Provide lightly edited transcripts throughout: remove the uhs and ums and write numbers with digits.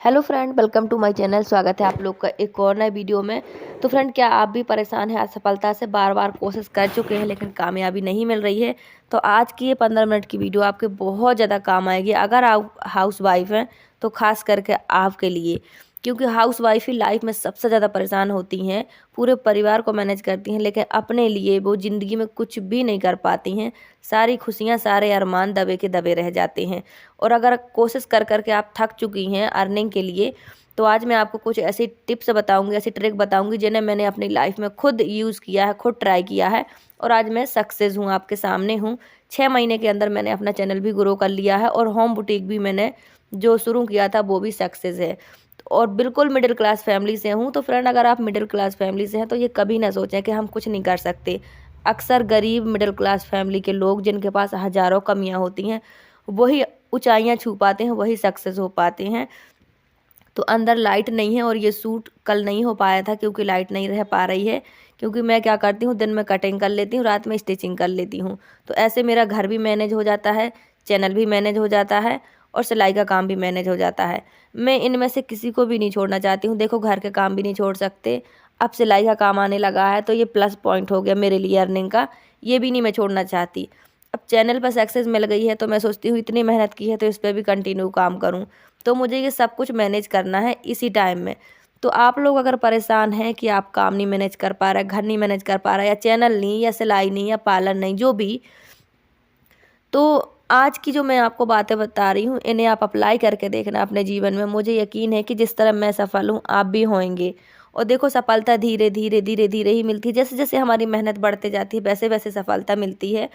Hello friend, welcome to my channel. स्वागत है आप लोग का एक और नए वीडियो में। तो फ्रेंड, क्या आप भी परेशान हैं असफलता से? बार बार कोशिश कर चुके हैं लेकिन कामयाबी नहीं मिल रही है। तो आज की ये 15 मिनट की वीडियो आपके बहुत ज़्यादा काम आएगी अगर आप हाउस वाइफ हैं, तो खास करके आपके लिए, क्योंकि हाउस वाइफ ही लाइफ में सबसे ज़्यादा परेशान होती हैं। पूरे परिवार को मैनेज करती हैं लेकिन अपने लिए वो ज़िंदगी में कुछ भी नहीं कर पाती हैं। सारी खुशियाँ, सारे अरमान दबे के दबे रह जाते हैं। और अगर कोशिश कर कर के आप थक चुकी हैं अर्निंग के लिए, तो आज मैं आपको कुछ ऐसी टिप्स बताऊंगी, ऐसी ट्रिक बताऊंगी जिन्हें मैंने अपनी लाइफ में खुद यूज़ किया है, खुद ट्राई किया है और आज मैं सक्सेस हूँ, आपके सामने हूँ। 6 महीने के अंदर मैंने अपना चैनल भी ग्रो कर लिया है और होम बुटीक भी मैंने जो शुरू किया था वो भी सक्सेस है। और बिल्कुल मिडिल क्लास फैमिली से हूँ। तो फ्रेंड, अगर आप मिडिल क्लास फैमिली से हैं तो ये कभी ना सोचें कि हम कुछ नहीं कर सकते। अक्सर गरीब मिडिल क्लास फैमिली के लोग जिनके पास हज़ारों कमियाँ होती हैं, वही ऊंचाइयां छू पाते हैं, वही सक्सेस हो पाते हैं। तो अंदर लाइट नहीं है और ये सूट कल नहीं हो पाया था क्योंकि लाइट नहीं रह पा रही है। क्योंकि मैं क्या करती हूँ, दिन में कटिंग कर लेती हूँ, रात में स्टिचिंग कर लेती हूँ। तो ऐसे मेरा घर भी मैनेज हो जाता है, चैनल भी मैनेज हो जाता है और सिलाई का काम भी मैनेज हो जाता है। मैं इनमें से किसी को भी नहीं छोड़ना चाहती हूँ। देखो, घर के काम भी नहीं छोड़ सकते। अब सिलाई का काम आने लगा है तो ये प्लस पॉइंट हो गया मेरे लिए अर्निंग का। ये भी नहीं मैं छोड़ना चाहती। अब चैनल पर सक्सेस मिल गई है तो मैं सोचती हूँ इतनी मेहनत की है तो इस पर भी कंटिन्यू काम करूँ। तो मुझे ये सब कुछ मैनेज करना है इसी टाइम में। तो आप लोग अगर परेशान हैं कि आप काम नहीं मैनेज कर पा रहे, घर नहीं मैनेज कर पा रहे, या चैनल नहीं, या सिलाई नहीं, या पार्लर नहीं, जो भी, तो आज की जो मैं आपको बातें बता रही हूँ इन्हें आप अप्लाई करके देखना अपने जीवन में। मुझे यकीन है कि जिस तरह मैं सफल हूँ आप भी होंगे। और देखो, सफलता धीरे धीरे धीरे धीरे ही मिलती है। जैसे जैसे हमारी मेहनत बढ़ते जाती है वैसे वैसे सफलता मिलती है।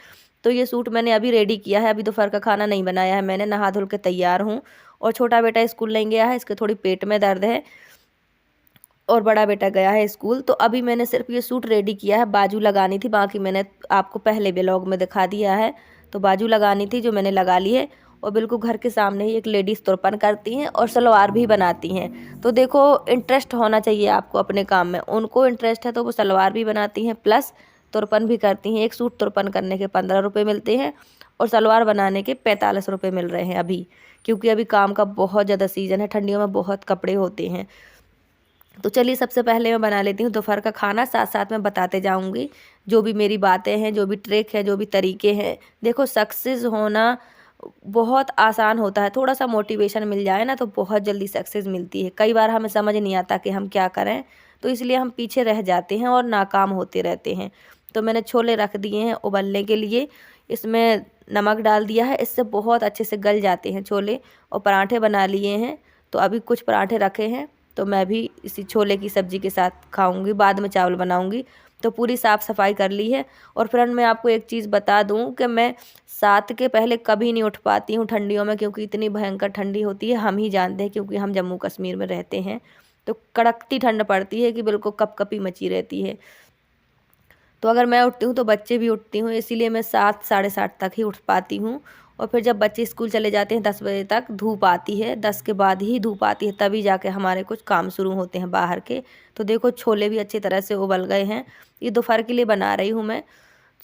तो ये सूट मैंने अभी रेडी किया है, अभी दोपहर का खाना नहीं बनाया है मैंने, नहा धुल के तैयार हूँ। और छोटा बेटा स्कूल नहीं गया है, इसके थोड़ी पेट में दर्द है। और बड़ा बेटा गया है स्कूल। तो अभी मैंने सिर्फ ये सूट रेडी किया है, बाजू लगानी थी, बाकी मैंने आपको पहले ब्लॉग में दिखा दिया है। तो बाजू लगानी थी जो मैंने लगा ली है। और बिल्कुल घर के सामने ही एक लेडीज़ तुरपन करती हैं और सलवार भी बनाती हैं। तो देखो, इंटरेस्ट होना चाहिए आपको अपने काम में। उनको इंटरेस्ट है तो वो सलवार भी बनाती हैं प्लस तुरपन भी करती हैं। एक सूट तुरपन करने के 15 रुपये मिलते हैं और सलवार बनाने के 45 रुपये मिल रहे हैं अभी। क्योंकि अभी काम का बहुत ज़्यादा सीज़न है, ठंडियों में बहुत कपड़े होते हैं। तो चलिए, सबसे पहले मैं बना लेती हूँ दोपहर का खाना, साथ साथ में बताते जाऊँगी जो भी मेरी बातें हैं, जो भी ट्रिक है, जो भी तरीके हैं। देखो, सक्सेस होना बहुत आसान होता है। थोड़ा सा मोटिवेशन मिल जाए ना तो बहुत जल्दी सक्सेस मिलती है। कई बार हमें समझ नहीं आता कि हम क्या करें, तो इसलिए हम पीछे रह जाते हैं और नाकाम होते रहते हैं। तो मैंने छोले रख दिए हैं उबलने के लिए, इसमें नमक डाल दिया है, इससे बहुत अच्छे से गल जाते हैं छोले। और पराठे बना लिए हैं, तो अभी कुछ पराठे रखे हैं तो मैं भी इसी छोले की सब्ज़ी के साथ खाऊंगी, बाद में चावल बनाऊंगी। तो पूरी साफ़ सफाई कर ली है। और फ्रेंड, मैं आपको एक चीज़ बता दूं कि मैं 7 के पहले कभी नहीं उठ पाती हूँ ठंडियों में, क्योंकि इतनी भयंकर ठंडी होती है। हम ही जानते हैं क्योंकि हम जम्मू कश्मीर में रहते हैं। तो कड़कती ठंड पड़ती है कि बिल्कुल कपकपी मची रहती है। तो अगर मैं उठती हूँ तो बच्चे भी उठती हूँ, इसीलिए मैं 7 साढ़े 7 तक ही उठ पाती हूँ। और फिर जब बच्चे स्कूल चले जाते हैं 10 बजे तक धूप आती है, 10 के बाद ही धूप आती है, तभी जाके हमारे कुछ काम शुरू होते हैं बाहर के। तो देखो, छोले भी अच्छी तरह से उबल गए हैं। ये दोपहर के लिए बना रही हूँ मैं।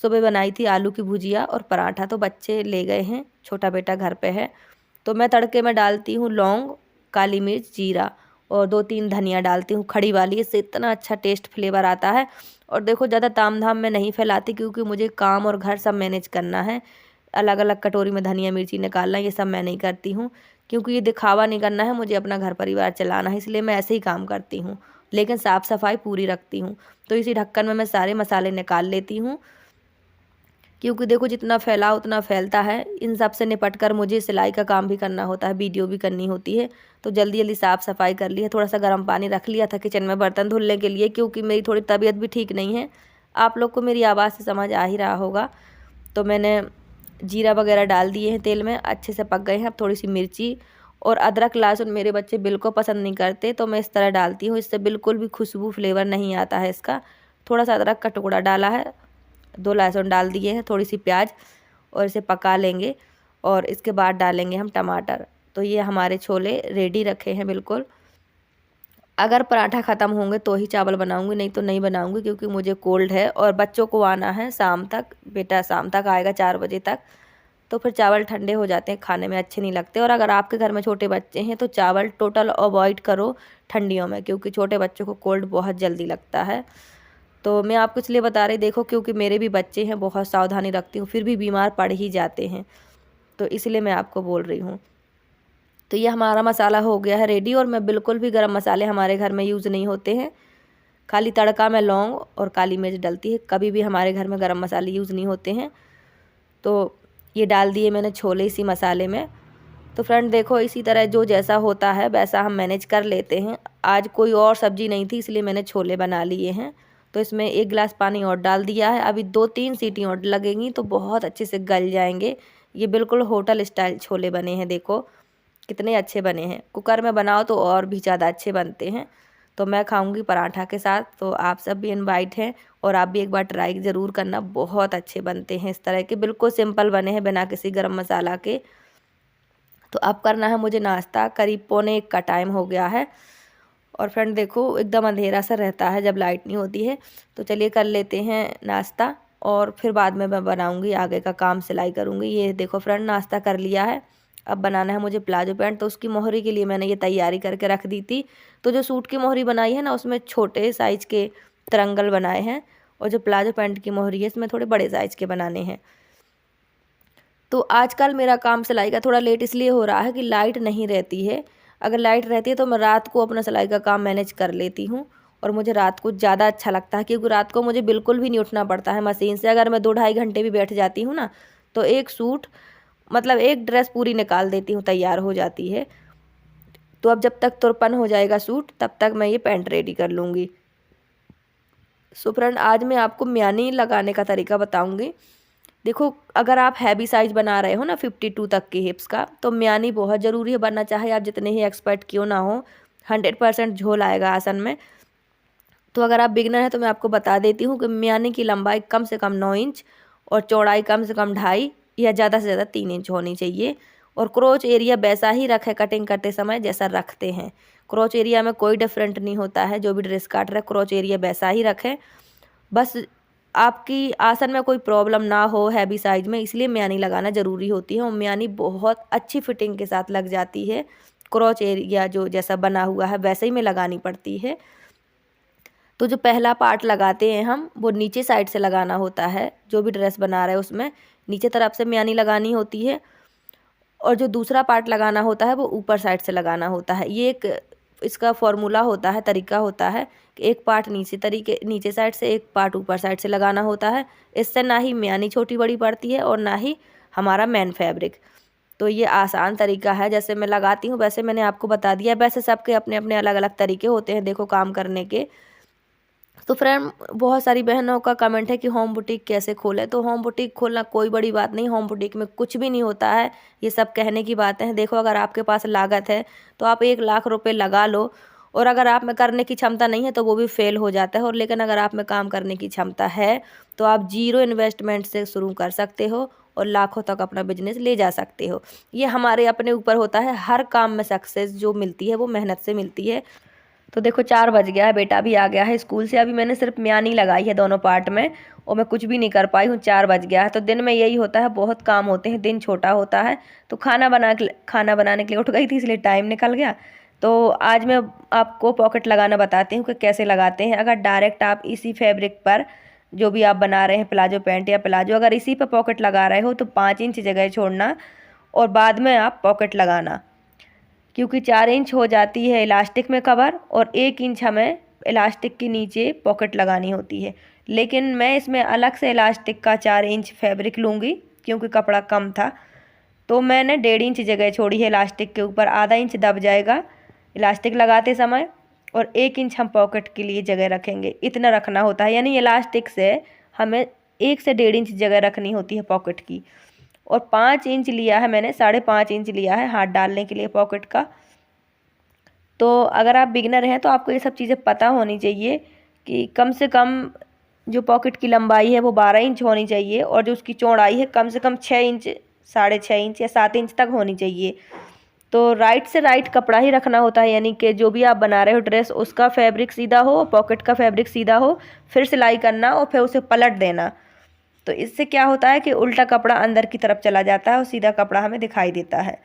सुबह बनाई थी आलू की भुजिया और पराठा, तो बच्चे ले गए हैं, छोटा बेटा घर पे है। तो मैं तड़के में डालती हूँ लौंग, काली मिर्च, जीरा और 2-3 धनिया डालती हूँ खड़ी वाली। इससे इतना अच्छा टेस्ट फ्लेवर आता है। और देखो, ज़्यादा ताम झाम में नहीं फैलाती क्योंकि मुझे काम और घर सब मैनेज करना है। अलग अलग कटोरी में धनिया मिर्ची निकालना, ये सब मैं नहीं करती हूँ क्योंकि ये दिखावा नहीं करना है, मुझे अपना घर परिवार चलाना है, इसलिए मैं ऐसे ही काम करती हूँ। लेकिन साफ़ सफाई पूरी रखती हूँ। तो इसी ढक्कन में मैं सारे मसाले निकाल लेती हूँ, क्योंकि देखो, जितना फैला उतना फैलता है। इन सब से निपट कर मुझे सिलाई का काम भी करना होता है, वीडियो भी करनी होती है। तो जल्दी जल्दी साफ़ सफाई कर ली है। थोड़ा सा गर्म पानी रख लिया था किचन में बर्तन धुलने के लिए, क्योंकि मेरी थोड़ी तबीयत भी ठीक नहीं है। आप लोग को मेरी आवाज़ से समझ आ ही रहा होगा। तो मैंने जीरा वगैरह डाल दिए हैं तेल में, अच्छे से पक गए हैं। अब थोड़ी सी मिर्ची और अदरक लहसुन मेरे बच्चे बिल्कुल पसंद नहीं करते, तो मैं इस तरह डालती हूँ, इससे बिल्कुल भी खुशबू फ्लेवर नहीं आता है इसका। थोड़ा सा अदरक का टुकड़ा डाला है, 2 लहसुन डाल दिए हैं, थोड़ी सी प्याज, और इसे पका लेंगे। और इसके बाद डालेंगे हम टमाटर। तो ये हमारे छोले रेडी रखे हैं बिल्कुल। अगर पराठा ख़त्म होंगे तो ही चावल बनाऊंगी, नहीं तो नहीं बनाऊंगी, क्योंकि मुझे कोल्ड है और बच्चों को आना है शाम तक। बेटा शाम तक आएगा 4 बजे तक। तो फिर चावल ठंडे हो जाते हैं, खाने में अच्छे नहीं लगते। और अगर आपके घर में छोटे बच्चे हैं तो चावल टोटल अवॉइड करो ठंडियों में, क्योंकि छोटे बच्चों को कोल्ड बहुत जल्दी लगता है। तो मैं आपको इसलिए बता रही, देखो क्योंकि मेरे भी बच्चे हैं, बहुत सावधानी रखती हूँ, फिर भी बीमार पड़ ही जाते हैं, तो इसलिए मैं आपको बोल रही हूँ। तो ये हमारा मसाला हो गया है रेडी। और मैं बिल्कुल भी गरम मसाले हमारे घर में यूज़ नहीं होते हैं, खाली तड़का में लौंग और काली मिर्च डलती है, कभी भी हमारे घर में गरम मसाले यूज़ नहीं होते हैं। तो ये डाल दिए मैंने छोले इसी मसाले में। तो फ्रेंड देखो, इसी तरह जो जैसा होता है वैसा हम मैनेज कर लेते हैं। आज कोई और सब्ज़ी नहीं थी, इसलिए मैंने छोले बना लिए हैं। तो इसमें 1 गिलास पानी और डाल दिया है। अभी 2-3 सीटी और लगेंगी तो बहुत अच्छे से गल जाएंगे। ये बिल्कुल होटल स्टाइल छोले बने हैं, देखो कितने अच्छे बने हैं। कुकर में बनाओ तो और भी ज़्यादा अच्छे बनते हैं। तो मैं खाऊंगी पराठा के साथ, तो आप सब भी इनवाइट हैं और आप भी एक बार ट्राई ज़रूर करना, बहुत अच्छे बनते हैं इस तरह के, बिल्कुल सिंपल बने हैं बिना किसी गरम मसाला के। तो अब करना है मुझे नाश्ता, करीब 1:45 का टाइम हो गया है। और फ्रेंड देखो एकदम अंधेरा सा रहता है जब लाइट नहीं होती है। तो चलिए कर लेते हैं नाश्ता और फिर बाद में मैं बनाऊंगी आगे का काम, सिलाई करूंगी। ये देखो फ्रेंड नाश्ता कर लिया है। अब बनाना है मुझे प्लाजो पैंट। तो उसकी मोहरी के लिए मैंने ये तैयारी करके रख दी थी। तो जो सूट की मोहरी बनाई है ना, उसमें छोटे साइज़ के तिरंगल बनाए हैं, और जो प्लाजो पैंट की मोहरी है इसमें थोड़े बड़े साइज़ के बनाने हैं। तो आजकल मेरा काम सिलाई का थोड़ा लेट इसलिए हो रहा है कि लाइट नहीं रहती है। अगर लाइट रहती है तो मैं रात को अपना सिलाई का काम मैनेज कर लेती हूँ, और मुझे रात को ज़्यादा अच्छा लगता है, क्योंकि रात को मुझे बिल्कुल भी नहीं उठना पड़ता है मशीन से। अगर मैं 2-2.5 घंटे भी बैठ जाती हूँ ना, तो एक सूट मतलब एक ड्रेस पूरी निकाल देती हूँ, तैयार हो जाती है। तो अब जब तक तुरपन हो जाएगा सूट, तब तक मैं ये पैंट रेडी कर लूँगी। सो फ्रेंड आज मैं आपको म्यानी लगाने का तरीका बताऊँगी। देखो अगर आप हैवी साइज़ बना रहे हो ना 52 तक की हिप्स का, तो म्यानी बहुत ज़रूरी है, वरना चाहे आप जितने ही एक्सपर्ट क्यों ना हो, 100% झोल आएगा आसन में। तो अगर आप बिगनर हैं तो मैं आपको बता देती हूँ कि म्यानी की लंबाई कम से कम 9 इंच और चौड़ाई कम से कम 2.5 या ज़्यादा से ज़्यादा 3 इंच होनी चाहिए। और क्रोच एरिया वैसा ही रखें कटिंग करते समय जैसा रखते हैं। क्रोच एरिया में कोई डिफरेंट नहीं होता है, जो भी ड्रेस काट रहे क्रोच एरिया वैसा ही रखें। बस आपकी आसन में कोई प्रॉब्लम ना हो हैवी साइज में, इसलिए म्यानी लगाना ज़रूरी होती है। और म्यानी बहुत अच्छी फिटिंग के साथ लग जाती है। क्रोच एरिया जो जैसा बना हुआ है वैसे ही में लगानी पड़ती है। तो जो पहला पार्ट लगाते हैं हम, वो नीचे साइड से लगाना होता है। जो भी ड्रेस बना रहे हैं उसमें नीचे तरफ से म्यानी लगानी होती है, और जो दूसरा पार्ट लगाना होता है वो ऊपर साइड से लगाना होता है। ये एक इसका फॉर्मूला होता है, तरीका होता है कि एक पार्ट नीचे साइड से, एक पार्ट ऊपर साइड से लगाना होता है। इससे ना ही म्यानी छोटी बड़ी पड़ती है और ना ही हमारा मेन फैब्रिक। तो ये आसान तरीका है, जैसे मैं लगाती हूँ वैसे मैंने आपको बता दिया। वैसे सबके अपने अपने अलग अलग तरीके होते हैं देखो काम करने के। तो फ्रेंड बहुत सारी बहनों का कमेंट है कि होम बुटीक कैसे खोलें। तो होम बुटीक खोलना कोई बड़ी बात नहीं, होम बुटीक में कुछ भी नहीं होता है, ये सब कहने की बातें हैं। देखो अगर आपके पास लागत है तो आप 1 लाख रुपए लगा लो, और अगर आप में करने की क्षमता नहीं है तो वो भी फेल हो जाता है। और लेकिन अगर आप में काम करने की क्षमता है तो आप 0 इन्वेस्टमेंट से शुरू कर सकते हो और लाखों तक अपना बिजनेस ले जा सकते हो। ये हमारे अपने ऊपर होता है। हर काम में सक्सेस जो मिलती है वो मेहनत से मिलती है। तो देखो 4 बज गया है, बेटा भी आ गया है स्कूल से। अभी मैंने सिर्फ म्यानी लगाई है दोनों पार्ट में, और मैं कुछ भी नहीं कर पाई हूँ, 4 बज गया है। तो दिन में यही होता है, बहुत काम होते हैं, दिन छोटा होता है। तो खाना बनाने के लिए उठ गई थी, इसलिए टाइम निकल गया। तो आज मैं आपको पॉकेट लगाना बताती हूँ कि कैसे लगाते हैं। अगर डायरेक्ट आप इसी फैब्रिक पर जो भी आप बना रहे हैं, प्लाजो पैंट या प्लाजो, अगर इसी पर पॉकेट लगा रहे हो तो 5 इंच जगह छोड़ना और बाद में आप पॉकेट लगाना, क्योंकि 4 इंच हो जाती है इलास्टिक में कवर, और 1 इंच हमें इलास्टिक के नीचे पॉकेट लगानी होती है। लेकिन मैं इसमें अलग से इलास्टिक का 4 इंच फैब्रिक लूँगी, क्योंकि कपड़ा कम था। तो मैंने 1.5 इंच जगह छोड़ी है इलास्टिक के ऊपर, आधा इंच दब जाएगा इलास्टिक लगाते समय, और 1 इंच हम पॉकेट के लिए जगह रखेंगे। इतना रखना होता है, यानी इलास्टिक से हमें 1 से 1.5 इंच जगह रखनी होती है पॉकेट की। और 5 इंच लिया है मैंने, 5.5 इंच लिया है हाथ डालने के लिए पॉकेट का। तो अगर आप बिगनर हैं तो आपको ये सब चीज़ें पता होनी चाहिए कि कम से कम जो पॉकेट की लंबाई है वो 12 इंच होनी चाहिए, और जो उसकी चौड़ाई है कम से कम 6 इंच, 6.5 इंच या 7 इंच तक होनी चाहिए। तो राइट से राइट कपड़ा ही रखना होता है, यानी कि जो भी आप बना रहे हो ड्रेस, उसका फैब्रिक सीधा हो, पॉकेट का फैब्रिक सीधा हो, फिर सिलाई करना और फिर उसे पलट देना। तो इससे क्या होता है कि उल्टा कपड़ा अंदर की तरफ चला जाता है और सीधा कपड़ा हमें दिखाई देता है।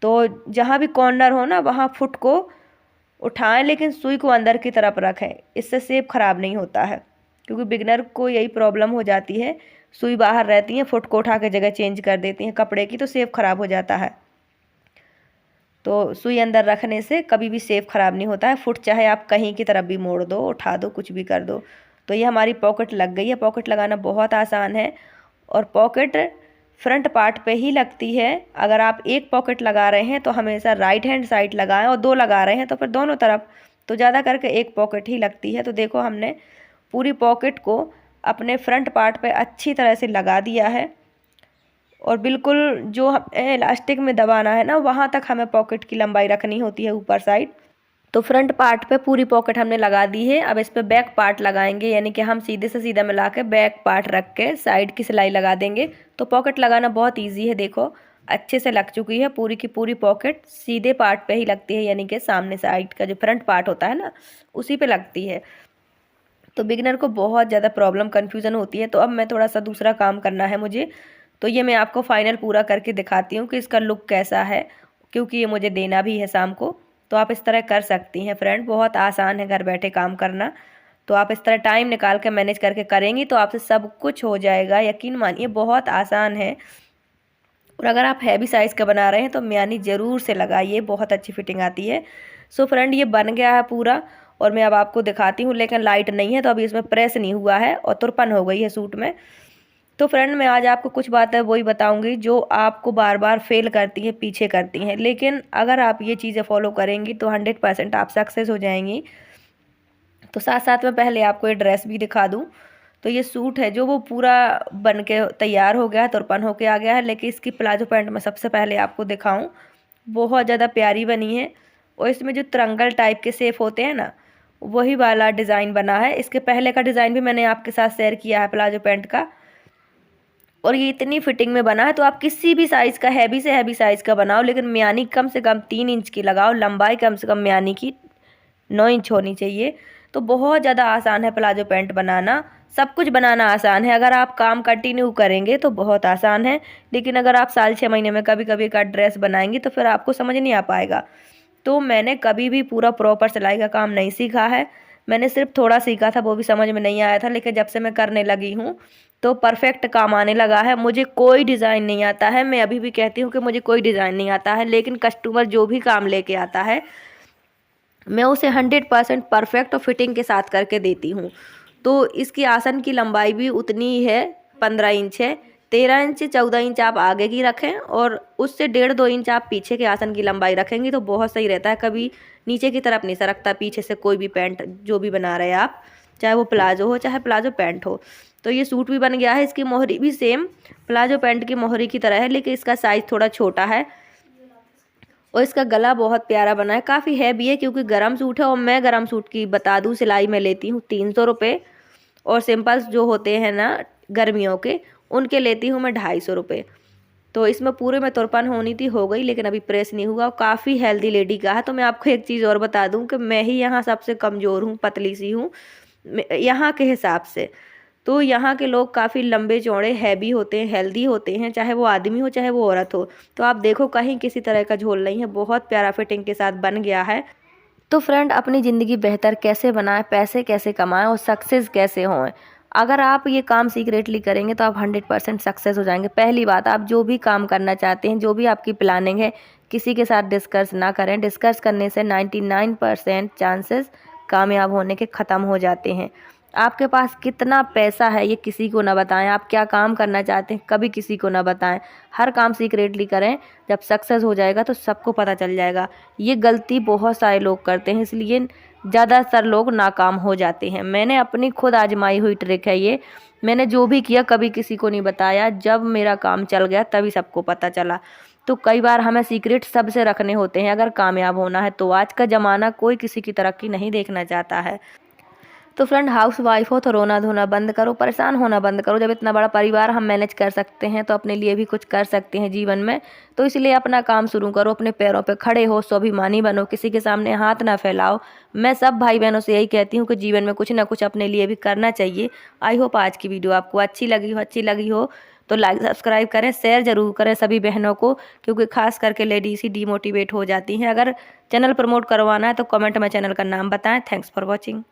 तो जहाँ भी कॉर्नर हो ना वहाँ फुट को उठाएं, लेकिन सुई को अंदर की तरफ रखें, इससे सेब खराब नहीं होता है। क्योंकि बिगनर को यही प्रॉब्लम हो जाती है, सुई बाहर रहती है, फुट को उठा के जगह चेंज कर देती हैं कपड़े की, तो सेब खराब हो जाता है। तो सुई अंदर रखने से कभी भी सेब खराब नहीं होता है। फुट चाहे आप कहीं की तरफ भी मोड़ दो, उठा दो, कुछ भी कर दो। तो ये हमारी पॉकेट लग गई है। पॉकेट लगाना बहुत आसान है और पॉकेट फ्रंट पार्ट पे ही लगती है। अगर आप एक पॉकेट लगा रहे हैं तो हमेशा राइट हैंड साइड लगाएं, और दो लगा रहे हैं तो फिर दोनों तरफ, तो ज़्यादा करके एक पॉकेट ही लगती है। तो देखो हमने पूरी पॉकेट को अपने फ्रंट पार्ट पे अच्छी तरह से लगा दिया है और बिल्कुल जो हमें इलास्टिक में दबाना है ना वहाँ तक हमें पॉकेट की लंबाई रखनी होती है ऊपर साइड। तो फ्रंट पार्ट पे पूरी पॉकेट हमने लगा दी है। अब इस पे बैक पार्ट लगाएंगे, यानी कि हम सीधे से सीधा मिला के बैक पार्ट रख के साइड की सिलाई लगा देंगे। तो पॉकेट लगाना बहुत ईजी है। देखो अच्छे से लग चुकी है। पूरी की पूरी पॉकेट सीधे पार्ट पे ही लगती है, यानी कि सामने साइड का जो फ्रंट पार्ट होता है ना उसी पे लगती है। तो बिगिनर को बहुत ज़्यादा प्रॉब्लम कन्फ्यूज़न होती है। तो अब मैं थोड़ा सा दूसरा काम करना है मुझे, तो ये मैं आपको फाइनल पूरा करके दिखाती हूँ कि इसका लुक कैसा है, क्योंकि ये मुझे देना भी है शाम को। तो आप इस तरह कर सकती हैं फ्रेंड, बहुत आसान है घर बैठे काम करना। तो आप इस तरह टाइम निकाल के मैनेज करके करेंगी तो आपसे सब कुछ हो जाएगा, यकीन मानिए बहुत आसान है। और अगर आप हैवी साइज़ का बना रहे हैं तो म्यानी ज़रूर से लगाइए, बहुत अच्छी फिटिंग आती है। सो फ्रेंड ये बन गया है पूरा और मैं अब आपको दिखाती हूँ, लेकिन लाइट नहीं है तो अभी इसमें प्रेस नहीं हुआ है और तुरपन हो गई है सूट में। तो फ्रेंड मैं आज आपको कुछ बातें वही बताऊंगी जो आपको बार बार फेल करती हैं, पीछे करती हैं, लेकिन अगर आप ये चीज़ें फॉलो करेंगी तो 100% आप सक्सेस हो जाएंगी। तो साथ साथ में पहले आपको ये ड्रेस भी दिखा दूं। तो ये सूट है जो वो पूरा बन के तैयार हो गया है, तुरपन होके आ गया है, लेकिन इसकी प्लाजो पैंट मैं सबसे पहले आपको दिखाऊं। बहुत ज़्यादा प्यारी बनी है और इसमें जो ट्रायंगल टाइप के शेप होते हैं ना वही वाला डिज़ाइन बना है। इसके पहले का डिज़ाइन भी मैंने आपके साथ शेयर किया है प्लाजो पैंट का, और ये इतनी फिटिंग में बना है। तो आप किसी भी साइज़ का, हैवी से हैवी साइज़ का बनाओ, लेकिन म्यानी कम से कम 3 इंच की लगाओ, लंबाई कम से कम म्यानी की 9 इंच होनी चाहिए। तो बहुत ज़्यादा आसान है प्लाजो पैंट बनाना, सब कुछ बनाना आसान है। अगर आप काम कंटिन्यू करेंगे तो बहुत आसान है, लेकिन अगर आप साल 6 महीने में कभी कभी का ड्रेस बनाएंगी तो फिर आपको समझ नहीं आ पाएगा। तो मैंने कभी भी पूरा प्रॉपर सिलाई का काम नहीं सीखा है, मैंने सिर्फ थोड़ा सीखा था, वो भी समझ में नहीं आया था। लेकिन जब से मैं करने लगी हूँ तो परफेक्ट काम आने लगा है। मुझे कोई डिज़ाइन नहीं आता है, मैं अभी भी कहती हूँ कि मुझे कोई डिज़ाइन नहीं आता है, लेकिन कस्टमर जो भी काम लेके आता है मैं उसे 100% परफेक्ट और फिटिंग के साथ करके देती हूँ। तो इसकी आसन की लंबाई भी उतनी ही है, 15 इंच है। 13 इंच 14 इंच आप आगे की रखें और उससे 1.5-2 इंच आप पीछे के आसन की लंबाई रखेंगी तो बहुत सही रहता है। कभी नीचे की तरफ नहीं सरकता पीछे से कोई भी पैंट जो भी बना रहे हैं आप, चाहे वो प्लाजो हो चाहे प्लाजो पैंट हो। तो ये सूट भी बन गया है। इसकी मोहरी भी सेम प्लाजो पैंट की मोहरी की तरह है, लेकिन इसका साइज़ थोड़ा छोटा है और इसका गला बहुत प्यारा बना है। काफ़ी हैवी है क्योंकि गरम सूट है, और मैं गरम सूट की बता दूं सिलाई में लेती हूँ 300 रुपये, और सिंपल जो होते हैं ना गर्मियों के उनके लेती हूँ मैं 250 रुपये। तो इसमें पूरे में तुरपन होनी थी, हो गई, लेकिन अभी प्रेस नहीं हुआ। और काफ़ी हेल्दी लेडी का है। तो मैं आपको एक चीज़ और बता दूं कि मैं ही यहाँ सबसे कमज़ोर हूँ, पतली सी हूँ यहाँ के हिसाब से। तो यहाँ के लोग काफ़ी लंबे चौड़े हैवी होते हैं, हेल्दी होते हैं, चाहे वो आदमी हो चाहे वो औरत हो। तो आप देखो कहीं किसी तरह का झोल नहीं है, बहुत प्यारा फिटिंग के साथ बन गया है। तो फ्रेंड अपनी ज़िंदगी बेहतर कैसे बनाएं, पैसे कैसे कमाएं और सक्सेस कैसे हों, अगर आप ये काम सीक्रेटली करेंगे तो आप 100% सक्सेस हो जाएंगे। पहली बात, आप जो भी काम करना चाहते हैं, जो भी आपकी प्लानिंग है, किसी के साथ डिस्कस ना करें। डिस्कस करने से 99% चांसेस कामयाब होने के ख़त्म हो जाते हैं। आपके पास कितना पैसा है ये किसी को ना बताएं। आप क्या काम करना चाहते हैं कभी किसी को ना बताएं। हर काम सीक्रेटली करें, जब सक्सेस हो जाएगा तो सबको पता चल जाएगा। ये गलती बहुत सारे लोग करते हैं, इसलिए ज़्यादातर लोग नाकाम हो जाते हैं। मैंने अपनी खुद आजमाई हुई ट्रिक है ये। मैंने जो भी किया कभी किसी को नहीं बताया, जब मेरा काम चल गया तभी सबको पता चला। तो कई बार हमें सीक्रेट सबसे रखने होते हैं अगर कामयाब होना है। तो आज का ज़माना कोई किसी की तरक्की नहीं देखना चाहता है। तो फ्रेंड हाउस वाइफ हो तो रोना धोना बंद करो, परेशान होना बंद करो। जब इतना बड़ा परिवार हम मैनेज कर सकते हैं तो अपने लिए भी कुछ कर सकते हैं जीवन में। तो इसलिए अपना काम शुरू करो, अपने पैरों पे खड़े हो, स्वाभिमानी बनो, किसी के सामने हाथ ना फैलाओ। मैं सब भाई बहनों से यही कहती हूँ कि जीवन में कुछ ना कुछ अपने लिए भी करना चाहिए। आई होप आज की वीडियो आपको अच्छी लगी हो तो लाइक सब्सक्राइब करें, शेयर जरूर करें सभी बहनों को, क्योंकि खास करके लेडीज ही डीमोटिवेट हो जाती हैं। अगर चैनल प्रमोट करवाना है तो कमेंट में चैनल का नाम बताएं। Thanks for watching.